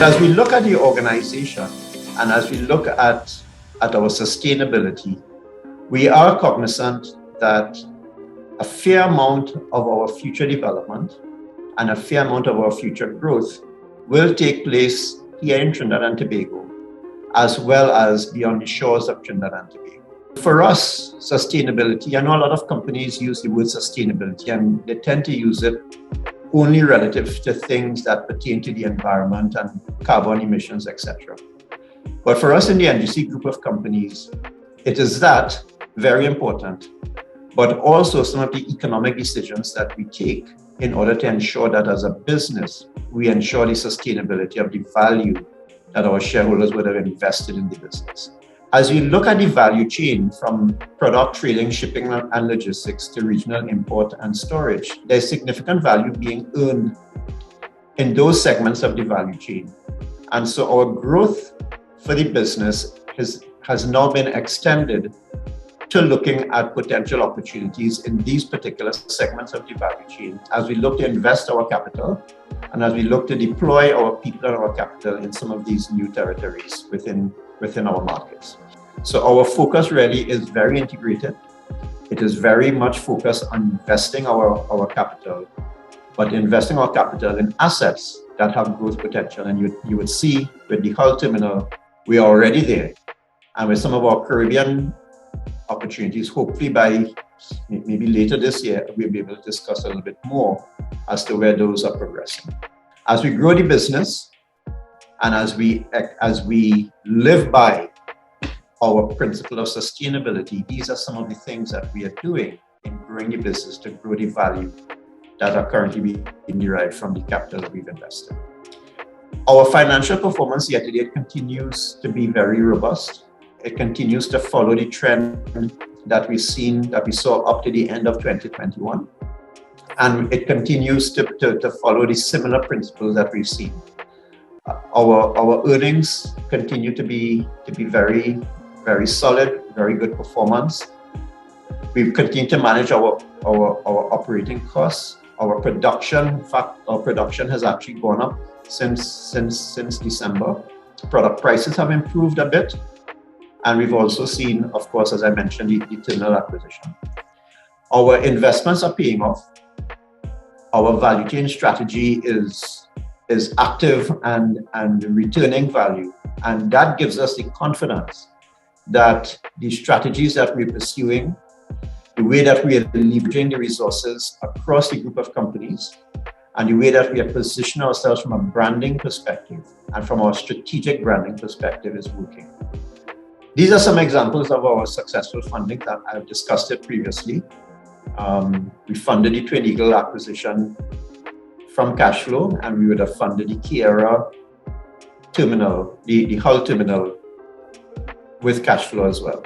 As we look at the organization and as we look at our sustainability, we are cognizant that a fair amount of our future development and a fair amount of our future growth will take place here in Trinidad and Tobago, as well as beyond the shores of Trinidad and Tobago. For us, sustainability, I know a lot of companies use the word sustainability and they tend to use it only relative to things that pertain to the environment and carbon emissions, etc. But for us in the NGC group of companies, it is that very important, but also some of the economic decisions that we take in order to ensure that as a business, we ensure the sustainability of the value that our shareholders would have invested in the business. As we look at the value chain from product trading, shipping and logistics to regional import and storage, there's significant value being earned in those segments of the value chain. And so our growth for the business has now been extended to looking at potential opportunities in these particular segments of the value chain as we look to invest our capital and as we look to deploy our people and our capital in some of these new territories within our markets. So our focus really is very integrated. It is very much focused on investing our capital, but investing our capital in assets that have growth potential. And you would see with the Hull terminal, we are already there. And with some of our Caribbean opportunities, hopefully by maybe later this year, we'll be able to discuss a little bit more as to where those are progressing. As we grow the business and as we live by our principle of sustainability, these are some of the things that we are doing in growing the business to grow the value that are currently being derived from the capital that we've invested. Our financial performance year to date continues to be very robust. It continues to follow the trend that we saw up to the end of 2021. And it continues to follow the similar principles that we've seen. Our earnings continue to be very, very solid, very good performance. We've continued to manage our operating costs. Our production, in fact, our production has actually gone up since December. Product prices have improved a bit. And we've also seen, of course, as I mentioned, the terminal acquisition. Our investments are paying off. Our value chain strategy is active and returning value. And that gives us the confidence that the strategies that we're pursuing, the way that we are leveraging the resources across the group of companies, and the way that we are positioning ourselves from a branding perspective and from our strategic branding perspective is working. These are some examples of our successful funding that I've discussed it previously. We funded the TTNGL acquisition from cash flow, and we would have funded the Kiera terminal, the Hull terminal, with cash flow as well.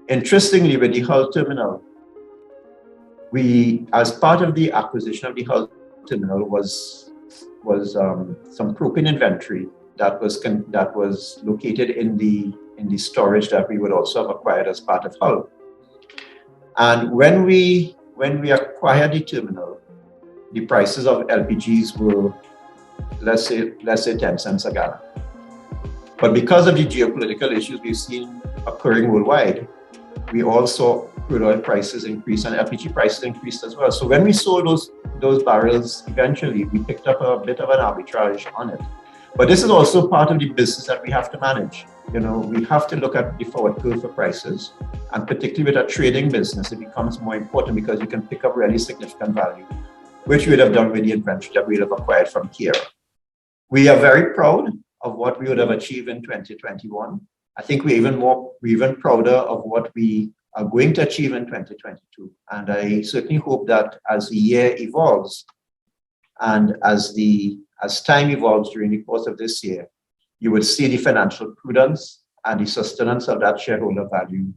Interestingly, with the Hull terminal, we, as part of the acquisition of the Hull terminal, was some propane inventory that was located in the storage that we would also have acquired as part of Hull. And when we acquired the terminal, the prices of LPGs were, let's say 10 cents a gallon. But because of the geopolitical issues we've seen occurring worldwide, we also crude oil prices increased and LPG prices increased as well. So when we sold those barrels, eventually we picked up a bit of an arbitrage on it. But this is also part of the business that we have to manage. You know, we have to look at the forward curve for prices, and particularly with a trading business, it becomes more important because you can pick up really significant value, which we would have done with the inventory that we would have acquired from Kiera. We are very proud of what we would have achieved in 2021. I think we're even prouder of what we are going to achieve in 2022. And I certainly hope that as the year evolves and as time evolves during the course of this year, you will see the financial prudence and the sustenance of that shareholder value